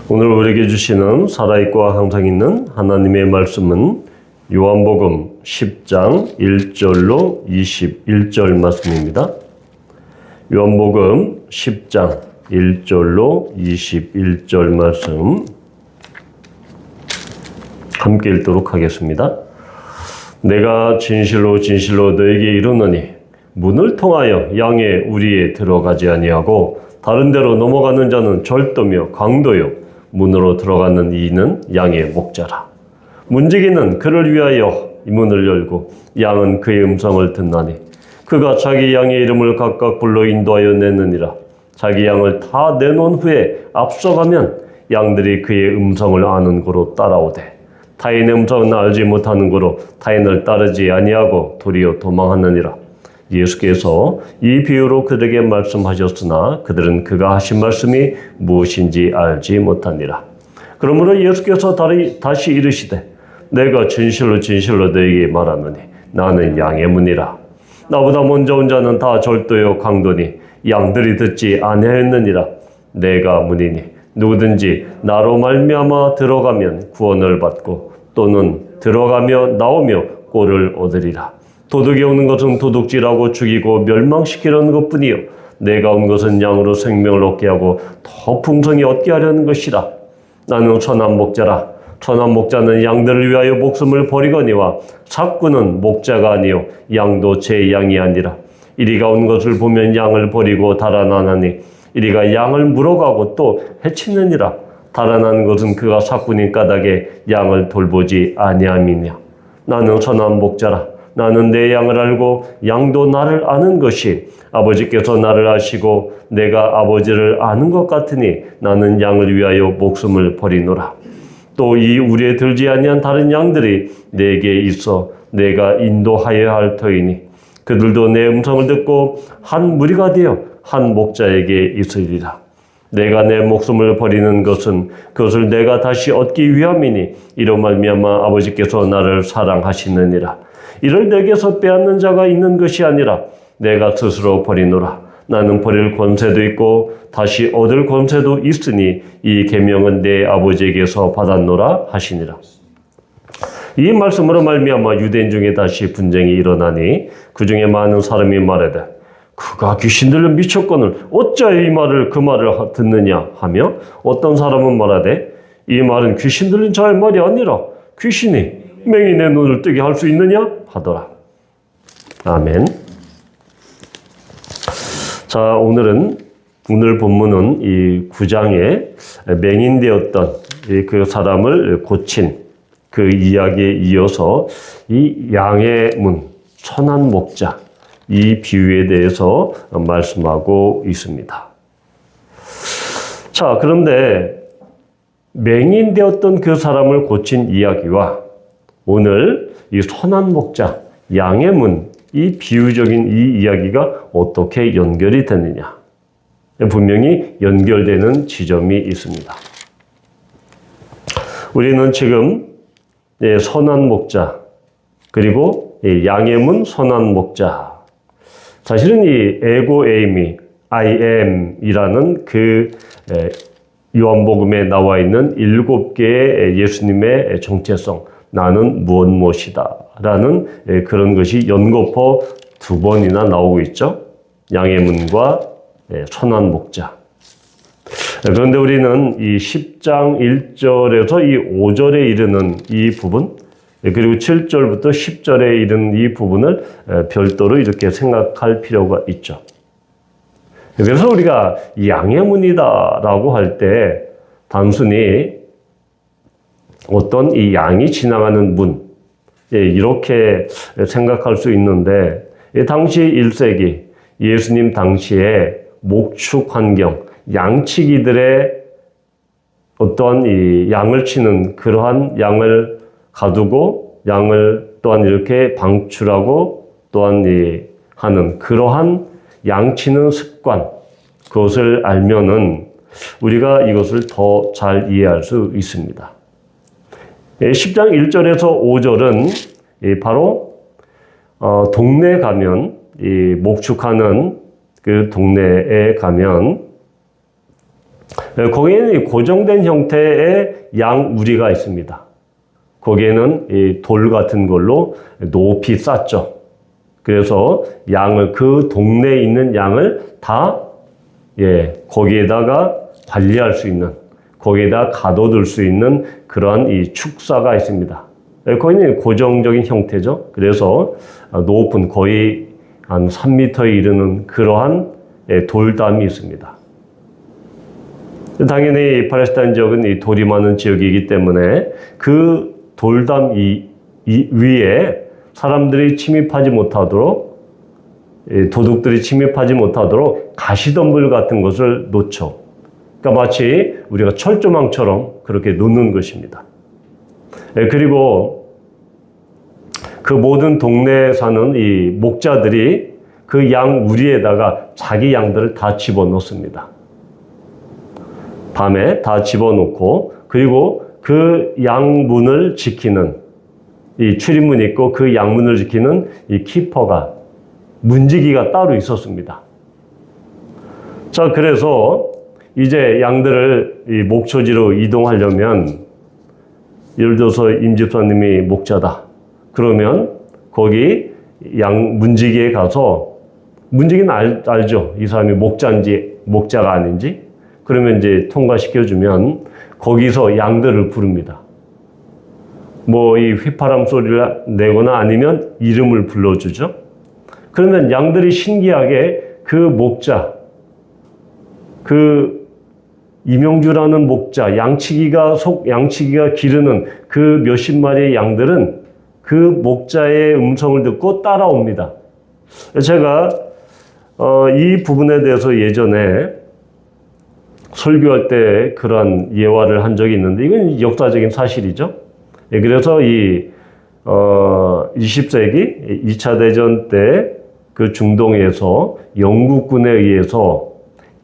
오늘 우리에게 주시는 살아있고 항상 있는 하나님의 말씀은 요한복음 10장 1절로 21절 말씀입니다. 요한복음 10장 1절로 21절 말씀 함께 읽도록 하겠습니다. 내가 진실로 진실로 너에게 이르노니 문을 통하여 양의 우리에 들어가지 아니하고 다른 데로 넘어가는 자는 절도며 강도요 문으로 들어가는 이는 양의 목자라. 문지기는 그를 위하여 이 문을 열고 양은 그의 음성을 듣나니 그가 자기 양의 이름을 각각 불러 인도하여 내느니라. 자기 양을 다 내놓은 후에 앞서가면 양들이 그의 음성을 아는 고로 따라오되 타인의 음성은 알지 못하는 고로 타인을 따르지 아니하고 도리어 도망하느니라. 예수께서 이 비유로 그들에게 말씀하셨으나 그들은 그가 하신 말씀이 무엇인지 알지 못하니라. 그러므로 예수께서 다시 이르시되 내가 진실로 진실로 너에게 말하노니 나는 양의 문이라. 나보다 먼저 온 자는 다 절도요 강도니 양들이 듣지 아니하였느니라. 내가 문이니 누구든지 나로 말미암아 들어가면 구원을 받고 또는 들어가며 나오며 꼴을 얻으리라. 도둑이 오는 것은 도둑질하고 죽이고 멸망시키려는 것뿐이요 내가 온 것은 양으로 생명을 얻게 하고 더 풍성히 얻게 하려는 것이라. 나는 선한 목자라. 선한 목자는 양들을 위하여 목숨을 버리거니와 삭구는 목자가 아니요 양도 제 양이 아니라. 이리가 온 것을 보면 양을 버리고 달아나나니 이리가 양을 물어가고 또 해치느니라. 달아난 것은 그가 삭구니 까닭에 양을 돌보지 아니함이냐. 나는 선한 목자라. 나는 내 양을 알고 양도 나를 아는 것이 아버지께서 나를 아시고 내가 아버지를 아는 것 같으니 나는 양을 위하여 목숨을 버리노라. 또 이 우리에 들지 아니한 다른 양들이 내게 있어 내가 인도하여야 할 터이니 그들도 내 음성을 듣고 한 무리가 되어 한 목자에게 있으리라. 내가 내 목숨을 버리는 것은 그것을 내가 다시 얻기 위함이니 이로 말미암아 아버지께서 나를 사랑하시느니라. 이를 내게서 빼앗는 자가 있는 것이 아니라 내가 스스로 버리노라. 나는 버릴 권세도 있고 다시 얻을 권세도 있으니 이 계명은 내 아버지에게서 받았노라 하시니라. 이 말씀으로 말미암아 유대인 중에 다시 분쟁이 일어나니 그 중에 많은 사람이 말하되 그가 귀신 들려 미쳤거늘 어찌하여 이 말을 그 말을 듣느냐 하며 어떤 사람은 말하되 이 말은 귀신 들린 자의 말이 아니라 귀신이 맹인의 눈을 뜨게 할 수 있느냐 하더라. 아멘. 자, 오늘 본문은 이 9장에 맹인되었던 그 사람을 고친 그 이야기에 이어서 이 양의 문, 선한 목자, 이 비유에 대해서 말씀하고 있습니다. 자, 그런데 맹인되었던 그 사람을 고친 이야기와 오늘 이 선한 목자, 양의 문, 이 비유적인 이 이야기가 어떻게 연결이 되느냐. 분명히 연결되는 지점이 있습니다. 우리는 지금 선한 목자, 그리고 양의 문, 선한 목자. 사실은 이 에고 에이미, I am이라는 그 요한복음에 나와 있는 7개의 예수님의 정체성, 나는 무엇이다 라는 그런 것이 연거푸 2번이나 나오고 있죠. 양의 문과 선한 목자. 그런데 우리는 이 10장 1절에서 이 5절에 이르는 이 부분, 그리고 7절부터 10절에 이르는 이 부분을 별도로 이렇게 생각할 필요가 있죠. 그래서 우리가 양의 문이다 라고 할 때 단순히 어떤 이 양이 지나가는 문, 이렇게 생각할 수 있는데, 당시 1세기, 예수님 당시에 목축 환경, 양치기들의 어떠한 이 양을 치는 그러한 양을 가두고, 양을 또한 이렇게 방출하고, 또한 하는 그러한 양치는 습관, 그것을 알면은 우리가 이것을 더 잘 이해할 수 있습니다. 10장 1절에서 5절은 바로 동네에 가면 이 목축하는 그 동네에 가면 거기에는 고정된 형태의 양 우리가 있습니다. 거기에는 이 돌 같은 걸로 높이 쌓죠. 그래서 양을, 그 동네에 있는 양을 다 거기에다가 관리할 수 있는, 거기에다 가둬둘 수 있는 그러한 이 축사가 있습니다. 거기는 고정적인 형태죠. 그래서 높은 거의 한 3m에 이르는 그러한 돌담이 있습니다. 당연히 팔레스타인 지역은 이 돌이 많은 지역이기 때문에 그 돌담 위에 사람들이 침입하지 못하도록, 도둑들이 침입하지 못하도록 가시덤불 같은 것을 놓죠. 그러니까 마치 우리가 철조망처럼 그렇게 놓는 것입니다. 그리고 그 모든 동네에 사는 이 목자들이 그 양 우리에다가 자기 양들을 다 집어넣습니다. 밤에 다 집어넣고, 그리고 그 양문을 지키는, 이 출입문이 있고 그 양문을 지키는 이 키퍼가, 문지기가 따로 있었습니다. 자, 그래서 이제 양들을 이 목초지로 이동하려면, 예를 들어서 임집사님이 목자다. 그러면 거기 양 문지기에 가서, 문지기는 알죠. 이 사람이 목자인지 목자가 아닌지. 그러면 이제 통과시켜주면 거기서 양들을 부릅니다. 뭐 이 휘파람 소리를 내거나 아니면 이름을 불러주죠. 그러면 양들이 신기하게 그 목자, 그 이명주라는 목자, 양치기가 기르는 그 몇십 마리의 양들은 그 목자의 음성을 듣고 따라옵니다. 제가 이 부분에 대해서 예전에 설교할 때 그런 예화를 한 적이 있는데, 이건 역사적인 사실이죠. 그래서 이 20세기 2차 대전 때 그 중동에서 영국군에 의해서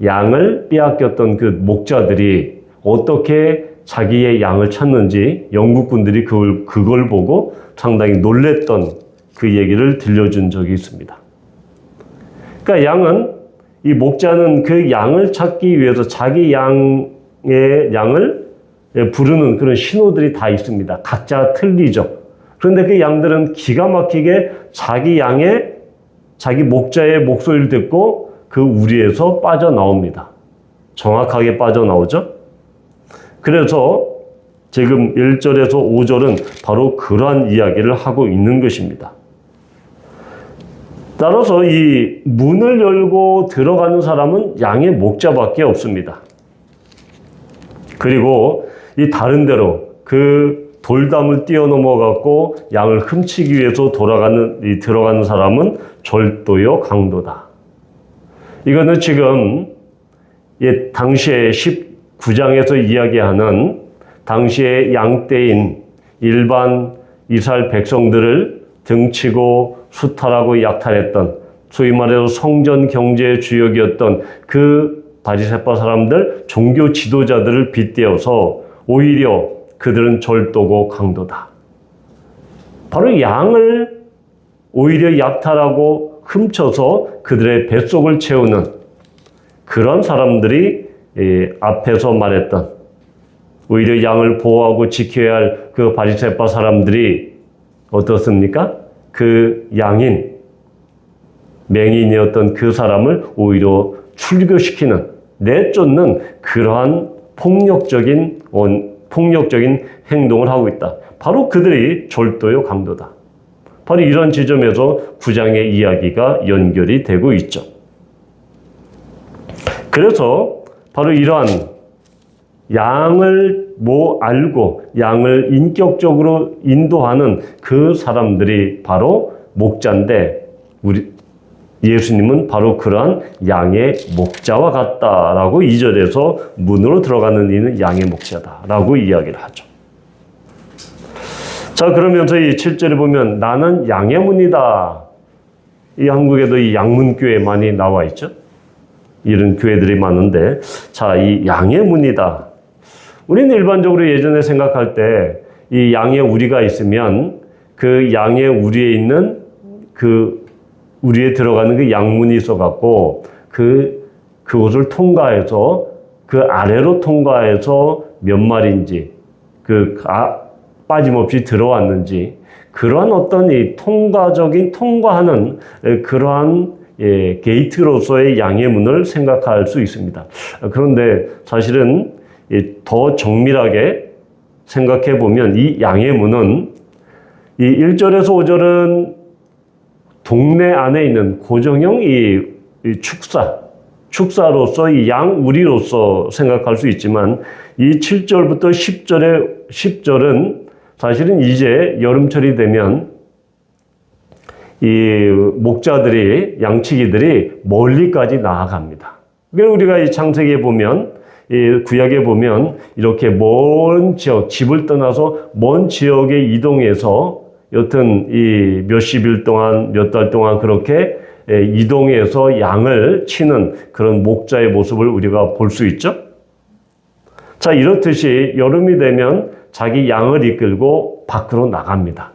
양을 빼앗겼던 그 목자들이 어떻게 자기의 양을 찾는지 영국군들이 그걸 보고 상당히 놀랬던 그 얘기를 들려준 적이 있습니다. 그러니까 이 목자는 그 양을 찾기 위해서 자기 양을 부르는 그런 신호들이 다 있습니다. 각자 틀리죠. 그런데 그 양들은 기가 막히게 자기 목자의 목소리를 듣고 그 우리에서 빠져나옵니다. 정확하게 빠져나오죠. 그래서 지금 1절에서 5절은 바로 그러한 이야기를 하고 있는 것입니다. 따라서 이 문을 열고 들어가는 사람은 양의 목자밖에 없습니다. 그리고 이 다른 데로 그 돌담을 뛰어넘어갖고 양을 훔치기 위해서 들어가는 사람은 절도요 강도다. 이거는 지금 당시에 19장에서 이야기하는 당시의 양떼인 일반 이스라엘 백성들을 등치고 수탈하고 약탈했던, 소위 말해서 성전 경제의 주역이었던 그 바리새파 사람들, 종교 지도자들을 빗대어서 오히려 그들은 절도고 강도다. 바로 양을 오히려 약탈하고 훔쳐서 그들의 뱃속을 채우는 그런 사람들이 앞에서 말했던, 오히려 양을 보호하고 지켜야 할 그 바리새파 사람들이 어떻습니까? 그 양인, 맹인이었던 그 사람을 오히려 출교시키는, 내쫓는 그러한 폭력적인 행동을 하고 있다. 바로 그들이 절도요 강도다. 바로 이런 지점에서 9장의 이야기가 연결이 되고 있죠. 그래서 바로 이러한 양을 알고 양을 인격적으로 인도하는 그 사람들이 바로 목자인데, 예수님은 바로 그러한 양의 목자와 같다라고 2절에서 문으로 들어가는 이는 양의 목자다라고 이야기를 하죠. 자, 그러면서 이 7절에 보면 나는 양의 문이다. 이 한국에도 이 양문교회 많이 나와 있죠. 이런 교회들이 많은데, 자, 이 양의 문이다. 우리는 일반적으로 예전에 생각할 때 이 양의 우리가 있으면 그 양의 우리에 있는 그 우리에 들어가는 그 양문이 있어갖고 그곳을 통과해서 그 아래로 통과해서 몇 마리인지 빠짐없이 들어왔는지 그러한 어떤 이 통과하는 그러한 게이트로서의 양의 문을 생각할 수 있습니다. 그런데 사실은 더 정밀하게 생각해 보면 이 양의 문은 이 1절에서 5절은 동네 안에 있는 고정형 이 축사로서 이 양우리로서 생각할 수 있지만 이 7절부터 10절은 사실은 이제 여름철이 되면 이 목자들이 양치기들이 멀리까지 나아갑니다. 그래서 우리가 이 창세기에 보면 이 구약에 보면 이렇게 먼 지역, 집을 떠나서 먼 지역에 이동해서 여튼 이 몇십일 동안, 몇 달 동안 그렇게 이동해서 양을 치는 그런 목자의 모습을 우리가 볼 수 있죠. 자, 이렇듯이 여름이 되면 자기 양을 이끌고 밖으로 나갑니다.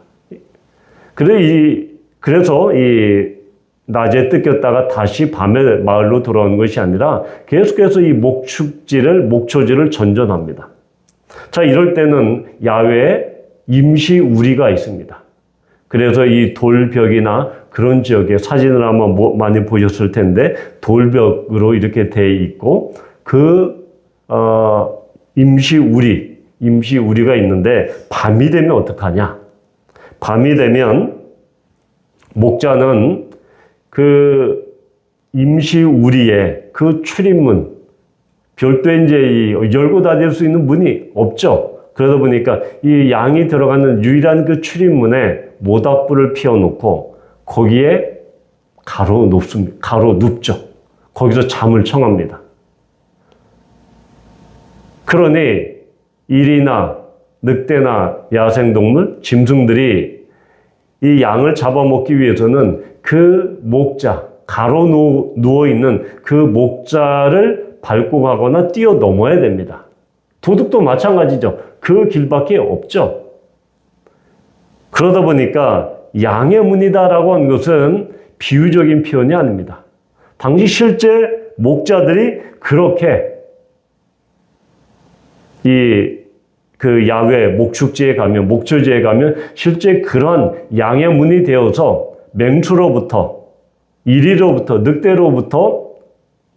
그래서 이 낮에 뜯겼다가 다시 밤에 마을로 돌아오는 것이 아니라 계속해서 이 목초지를 전전합니다. 자, 이럴 때는 야외에 임시 우리가 있습니다. 그래서 이 돌벽이나 그런 지역에 사진을 아마 많이 보셨을 텐데 돌벽으로 이렇게 돼 있고 임시 우리가 있는데 밤이 되면 어떡하냐? 밤이 되면 목자는 그 임시 우리의 그 출입문, 별도의 이제 열고 닫을 수 있는 문이 없죠. 그러다 보니까 이 양이 들어가는 유일한 그 출입문에 모닥불을 피워놓고 거기에 가로 눕죠. 거기서 잠을 청합니다. 그러니 일이나 늑대나 야생동물, 짐승들이 이 양을 잡아먹기 위해서는 그 목자, 가로 누워있는 그 목자를 밟고 가거나 뛰어넘어야 됩니다. 도둑도 마찬가지죠. 그 길밖에 없죠. 그러다 보니까 양의 문이다라고 한 것은 비유적인 표현이 아닙니다. 당시 실제 목자들이 그렇게 그 야외 목축지에 목초지에 가면 실제 그런 양의 문이 되어서 맹수로부터, 이리로부터, 늑대로부터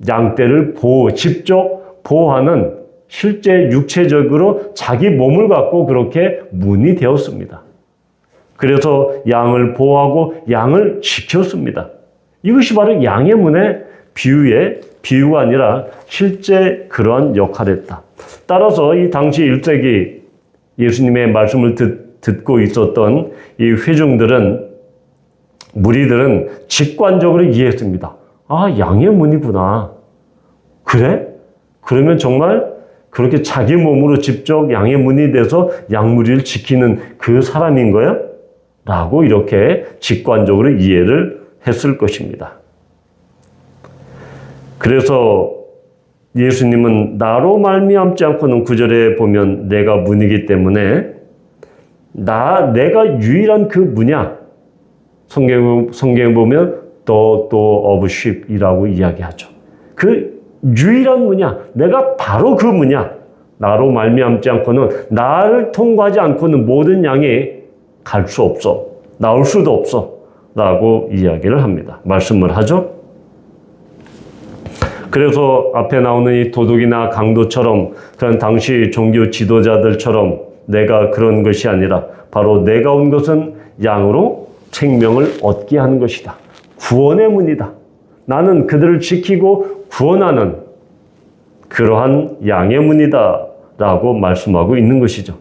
양떼를 직접 보호하는 실제 육체적으로 자기 몸을 갖고 그렇게 문이 되었습니다. 그래서 양을 보호하고 양을 지켰습니다. 이것이 바로 양의 문의 비유가 아니라 실제 그러한 역할을 했다. 따라서 이 당시 1세기 예수님의 말씀을 듣고 있었던 이 무리들은 직관적으로 이해했습니다. 아, 양의 문이구나. 그래? 그러면 정말 그렇게 자기 몸으로 직접 양의 문이 돼서 양무리를 지키는 그 사람인 거야? 라고 이렇게 직관적으로 이해를 했을 것입니다. 그래서 예수님은 나로 말미암지 않고는 9절에 보면 내가 문이기 때문에 내가 유일한 그 문이야. 성경에 보면 the door of sheep이라고 이야기하죠. 그 유일한 문이야. 내가 바로 그 문이야. 나로 말미암지 않고는, 나를 통과하지 않고는 모든 양이 갈 수 없어. 나올 수도 없어. 라고 이야기를 합니다. 말씀을 하죠. 그래서 앞에 나오는 이 도둑이나 강도처럼 그런 당시 종교 지도자들처럼 내가 그런 것이 아니라 바로 내가 온 것은 양으로 생명을 얻게 하는 것이다. 구원의 문이다. 나는 그들을 지키고 구원하는 그러한 양의 문이다 라고 말씀하고 있는 것이죠.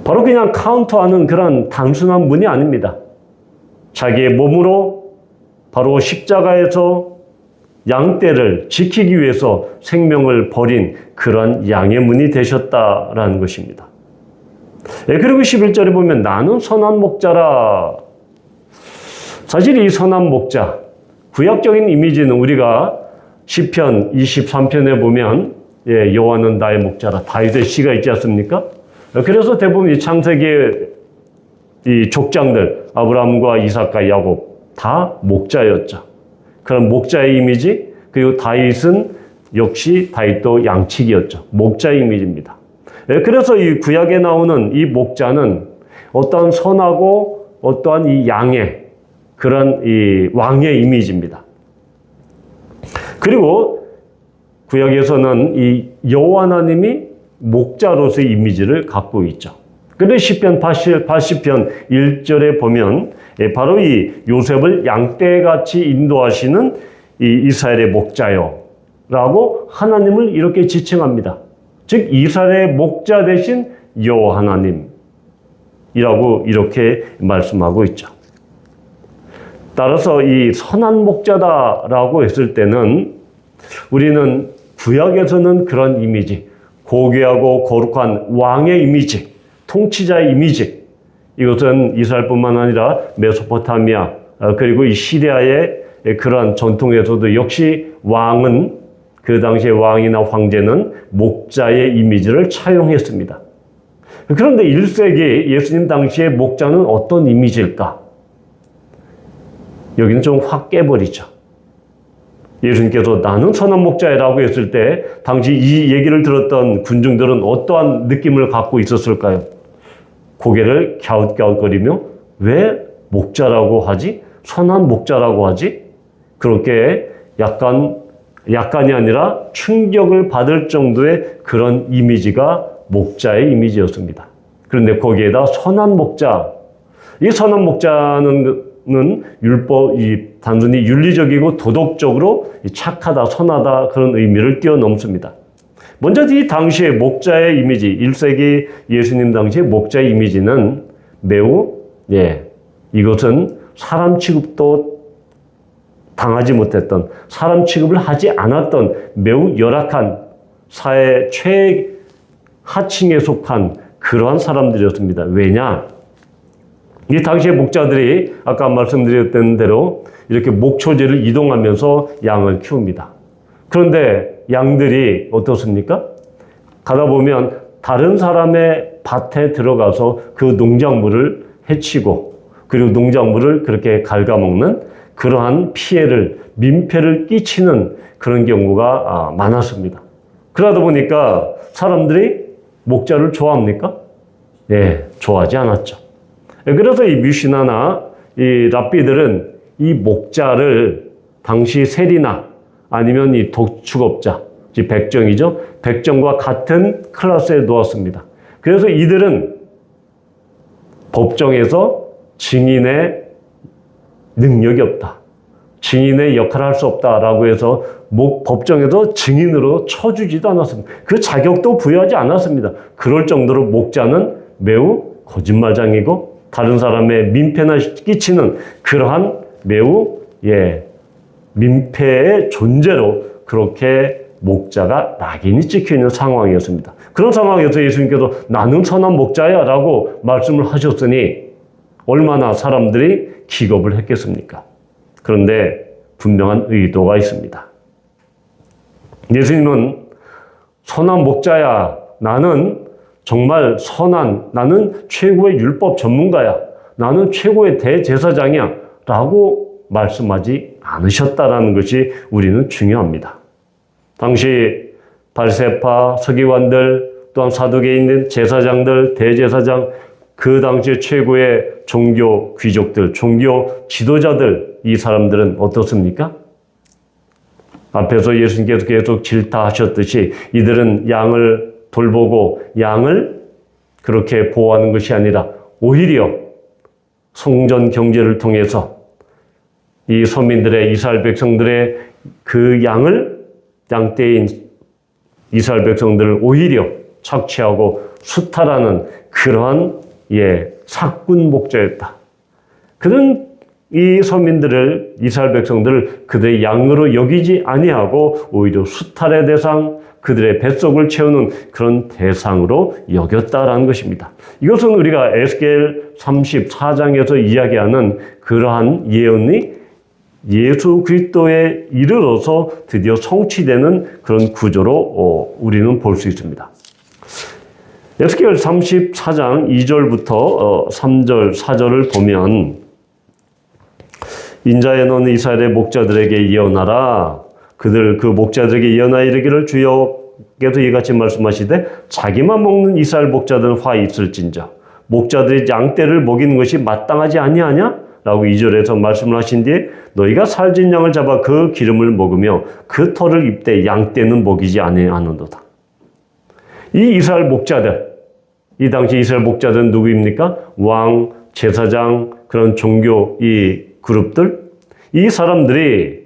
바로 그냥 카운터하는 그런 단순한 문이 아닙니다. 자기의 몸으로 바로 십자가에서 양떼를 지키기 위해서 생명을 버린 그런 양의 문이 되셨다라는 것입니다. 그리고 11절에 보면 나는 선한 목자라. 사실 이 선한 목자, 구약적인 이미지는 우리가 시편 23편에 보면 여호와는 나의 목자라, 다윗의 시가 있지 않습니까? 그래서 대부분 이 창세기의 이 족장들, 아브라함과 이삭과 야곱 다 목자였죠. 그런 목자의 이미지, 그리고 다윗은 역시 다윗도 양치기였죠. 목자 이미지입니다. 그래서 이 구약에 나오는 이 목자는 어떠한 선하고 어떠한 이 양의 그런 이 왕의 이미지입니다. 그리고 구약에서는 이 여호와 하나님이 목자로서의 이미지를 갖고 있죠. 그런데 시편 80편 1절에 보면 바로 이 요셉을 양떼같이 인도하시는 이 이스라엘의 목자요 라고 하나님을 이렇게 지칭합니다. 즉 이스라엘의 목자 대신 여호와 하나님이라고 이렇게 말씀하고 있죠. 따라서 이 선한 목자다라고 했을 때는 우리는 구약에서는 그런 이미지, 고귀하고 거룩한 왕의 이미지, 통치자의 이미지, 이것은 이스라엘뿐만 아니라 메소포타미아 그리고 이 시리아의 그러한 전통에서도 역시 왕은 그 당시의 왕이나 황제는 목자의 이미지를 차용했습니다. 그런데 1세기 예수님 당시의 목자는 어떤 이미지일까? 여기는 좀 확 깨버리죠. 예수님께서 나는 선한 목자라고 했을 때 당시 이 얘기를 들었던 군중들은 어떠한 느낌을 갖고 있었을까요? 고개를 갸웃갸웃거리며 왜 목자라고 하지? 선한 목자라고 하지? 그렇게 약간이 아니라 충격을 받을 정도의 그런 이미지가 목자의 이미지였습니다. 그런데 거기에다 선한 목자, 이 선한 목자는 단순히 윤리적이고 도덕적으로 착하다, 선하다 그런 의미를 뛰어넘습니다. 먼저 이 당시의 목자의 이미지, 1세기 예수님 당시의 목자의 이미지는 매우 이것은 사람 취급도 당하지 못했던, 사람 취급을 하지 않았던 매우 열악한 사회 최하층에 속한 그러한 사람들이었습니다. 왜냐? 이 당시의 목자들이 아까 말씀드렸던 대로 이렇게 목초지를 이동하면서 양을 키웁니다. 그런데 양들이 어떻습니까? 가다 보면 다른 사람의 밭에 들어가서 그 농작물을 해치고 그리고 농작물을 그렇게 갉아먹는 그러한 피해를, 민폐를 끼치는 그런 경우가 많았습니다. 그러다 보니까 사람들이 목자를 좋아합니까? 네, 좋아하지 않았죠. 그래서 이 뮤시나나 이 랍비들은 이 목자를 당시 세리나 아니면 이 도축업자, 백정이죠. 백정과 같은 클래스에 놓았습니다. 그래서 이들은 법정에서 증인의 능력이 없다. 증인의 역할을 할 수 없다라고 해서 법정에서 증인으로 쳐주지도 않았습니다. 그 자격도 부여하지 않았습니다. 그럴 정도로 목자는 매우 거짓말장이고 다른 사람의 민폐나 끼치는 그러한 매우 민폐의 존재로 그렇게 목자가 낙인이 찍혀있는 상황이었습니다. 그런 상황에서 예수님께서 나는 선한 목자야 라고 말씀을 하셨으니 얼마나 사람들이 기겁을 했겠습니까? 그런데 분명한 의도가 있습니다. 예수님은 선한 목자야, 나는 정말 나는 최고의 율법 전문가야, 나는 최고의 대제사장이야 라고 말씀하지 않으셨다라는 것이 우리는 중요합니다. 당시 바리새파, 서기관들, 또한 사두개인들, 제사장들, 대제사장, 그 당시 최고의 종교 귀족들, 종교 지도자들, 이 사람들은 어떻습니까? 앞에서 예수님께서 계속 질타하셨듯이 이들은 양을 돌보고 양을 그렇게 보호하는 것이 아니라 오히려 성전 경제를 통해서 이 서민들의, 이스라엘 백성들의 그 양떼인 이스라엘 백성들을 오히려 착취하고 수탈하는 그러한 사꾼 목자였다. 그는 이 서민들을, 이스라엘 백성들을 그들의 양으로 여기지 아니하고 오히려 수탈의 대상, 그들의 뱃속을 채우는 그런 대상으로 여겼다라는 것입니다. 이것은 우리가 에스겔 34장에서 이야기하는 그러한 예언이 예수 그리스도에 이르러서 드디어 성취되는 그런 구조로 우리는 볼 수 있습니다. 에스겔 34장 2절부터 3절, 4절을 보면 인자에 너는 이스라엘의 목자들에게 예언하라. 그 목자들에게 예언하여 이르기를 주여께서 이같이 말씀하시되 자기만 먹는 이스라엘 목자들은 화 있을진저 목자들이 양떼를 먹이는 것이 마땅하지 아니하냐? 라고 2절에서 말씀을 하신 뒤에 너희가 살진 양을 잡아 그 기름을 먹으며 그 털을 입되 양떼는 먹이지 아니하는도다. 이 이스라엘 목자들, 이 당시 이스라엘 목자들은 누구입니까? 왕, 제사장, 그런 종교 이 그룹들, 이 사람들이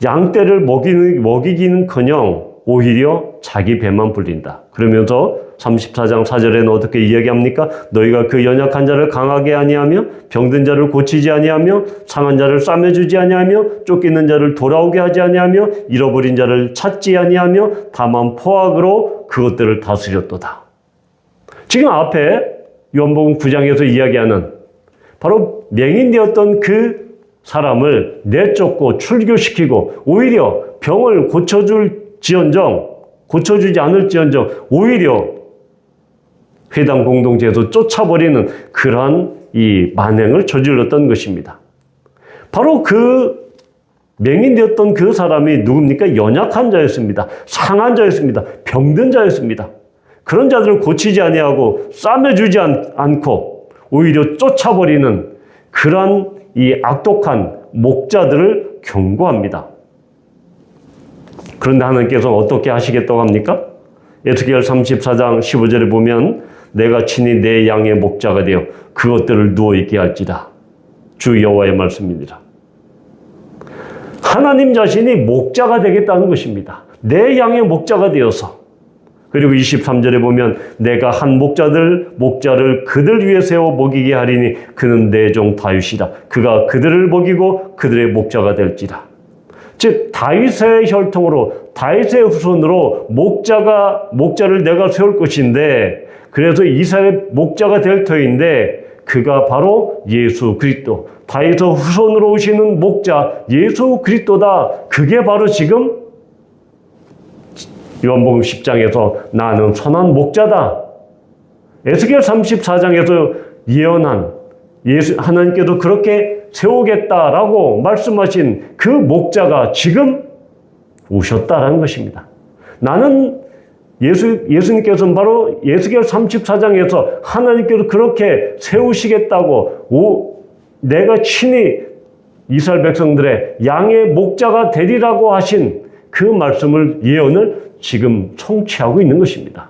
양떼를 먹이기는커녕 오히려 자기 배만 불린다. 그러면서 34장 4절에는 어떻게 이야기합니까? 너희가 그 연약한 자를 강하게 아니하며 병든 자를 고치지 아니하며 상한 자를 싸매주지 아니하며 쫓기는 자를 돌아오게 하지 아니하며 잃어버린 자를 찾지 아니하며 다만 포악으로 그것들을 다스렸도다. 지금 앞에 요한복음 9장에서 이야기하는 바로 맹인되었던 그 사람을 내쫓고 출교시키고 오히려 병을 고쳐주지 않을지언정 오히려 회당 공동체에서 쫓아버리는 그러한 이 만행을 저질렀던 것입니다. 바로 그 맹인되었던 그 사람이 누굽니까? 연약한 자였습니다. 상한 자였습니다. 병든 자였습니다. 그런 자들을 고치지 아니하고 싸매주지 않고 오히려 쫓아버리는 그러한 이 악독한 목자들을 경고합니다. 그런데 하나님께서 어떻게 하시겠다고 합니까? 에스겔 34장 15절에 보면 내가 친히 내 양의 목자가 되어 그것들을 누워있게 할지라. 주 여호와의 말씀입니다. 하나님 자신이 목자가 되겠다는 것입니다. 내 양의 목자가 되어서. 그리고 23절에 보면 내가 한 목자를 그들 위에 세워 먹이게 하리니 그는 내 종 다윗이라. 그가 그들을 먹이고 그들의 목자가 될지라. 즉 다윗의 혈통으로 다윗의 후손으로 목자를 내가 세울 것인데 그래서 이스라엘 목자가 될 터인데 그가 바로 예수 그리스도 다윗의 후손으로 오시는 목자 예수 그리스도다. 그게 바로 지금 요한복음 10장에서 나는 선한 목자다. 에스겔 34장에서 예언한 하나님께서 그렇게 세우겠다라고 말씀하신 그 목자가 지금 오셨다라는 것입니다. 나는 예수님께서는 바로 에스겔 34장에서 하나님께서 그렇게 세우시겠다고 내가 친히 이스라엘 백성들의 양의 목자가 되리라고 하신 그 말씀을 예언을 지금 성취하고 있는 것입니다.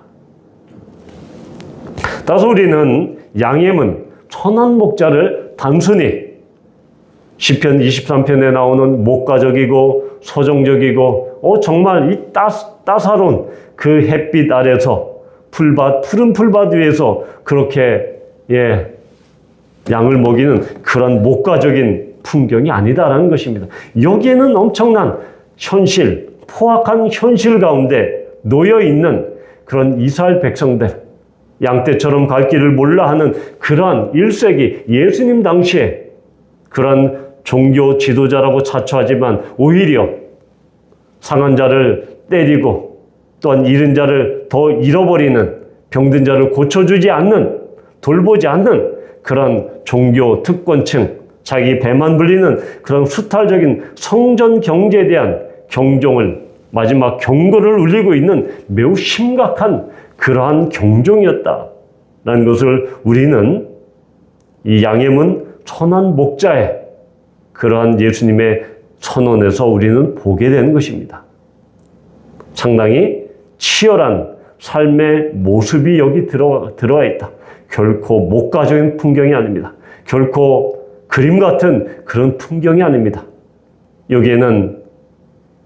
따라서 우리는 양엠은 선한 목자를 단순히 시편 23편에 나오는 목가적이고 서정적이고 정말 이 따사로운 그 햇빛 아래서 푸른 풀밭 위에서 그렇게 양을 먹이는 그런 목가적인 풍경이 아니다라는 것입니다. 여기에는 엄청난 현실, 포악한 현실 가운데 놓여있는 그런 이스라엘 백성들, 양떼처럼 갈 길을 몰라 하는 그러한 1세기 예수님 당시에 그런 종교 지도자라고 자처하지만 오히려 상한 자를 때리고 또한 잃은 자를 더 잃어버리는 병든 자를 고쳐주지 않는 돌보지 않는 그런 종교 특권층 자기 배만 불리는 그런 수탈적인 성전 경제에 대한 경종을 마지막 경고를 울리고 있는 매우 심각한 그러한 경종이었다라는 것을 우리는 이 양엠은 선한 목자의 그러한 예수님의 선언에서 우리는 보게 되는 것입니다. 상당히 치열한 삶의 모습이 여기 들어와 있다. 결코 목가적인 풍경이 아닙니다. 결코 그림 같은 그런 풍경이 아닙니다. 여기에는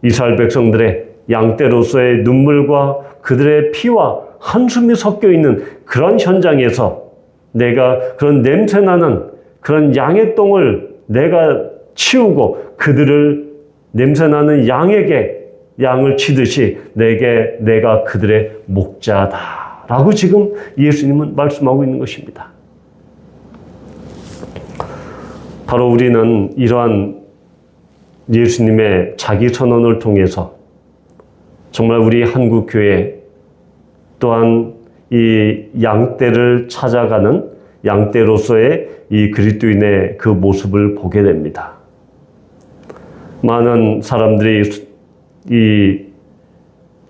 이스라엘 백성들의 양떼로서의 눈물과 그들의 피와 한숨이 섞여 있는 그런 현장에서 내가 그런 냄새나는 그런 양의 똥을 내가 치우고 그들을 냄새나는 양을 치듯이 내가 그들의 목자다라고 지금 예수님은 말씀하고 있는 것입니다. 바로 우리는 이러한 예수님의 자기 선언을 통해서 정말 우리 한국교회 또한 이 양떼를 찾아가는 양떼로서의 이 그리스도인의 그 모습을 보게 됩니다. 많은 사람들이 이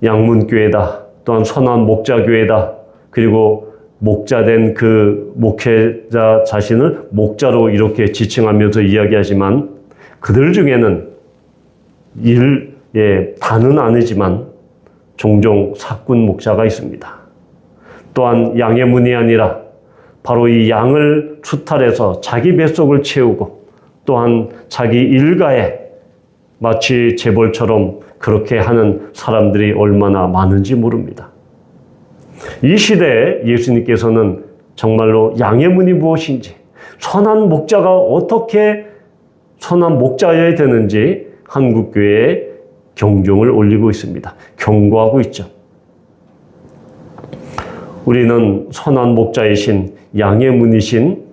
양문교회다, 또한 선한 목자교회다, 그리고 목자된 그 목회자 자신을 목자로 이렇게 지칭하면서 이야기하지만 그들 중에는 다는 아니지만 종종 사꾼 목자가 있습니다. 또한 양의 문이 아니라 바로 이 양을 추탈해서 자기 뱃속을 채우고 또한 자기 일가에 마치 재벌처럼 그렇게 하는 사람들이 얼마나 많은지 모릅니다. 이 시대에 예수님께서는 정말로 양의 문이 무엇인지, 선한 목자가 어떻게 선한 목자여야 되는지 한국교회에 경종을 울리고 있습니다. 경고하고 있죠. 우리는 선한 목자이신 양의 문이신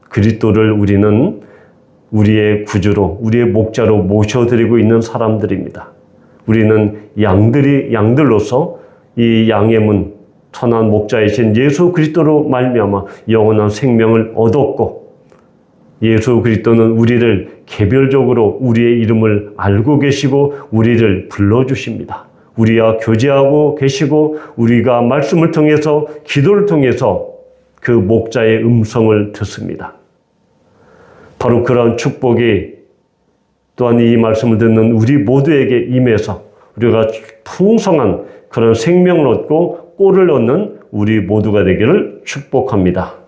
그리스도를 우리는 우리의 구주로, 우리의 목자로 모셔드리고 있는 사람들입니다. 우리는 양들로서 이 양의 문, 선한 목자이신 예수 그리스도로 말미암아 영원한 생명을 얻었고, 예수 그리스도는 우리를 개별적으로 우리의 이름을 알고 계시고 우리를 불러주십니다. 우리와 교제하고 계시고 우리가 말씀을 통해서 기도를 통해서 그 목자의 음성을 듣습니다. 바로 그런 축복이 또한 이 말씀을 듣는 우리 모두에게 임해서 우리가 풍성한 그런 생명을 얻고 꼴을 얻는 우리 모두가 되기를 축복합니다.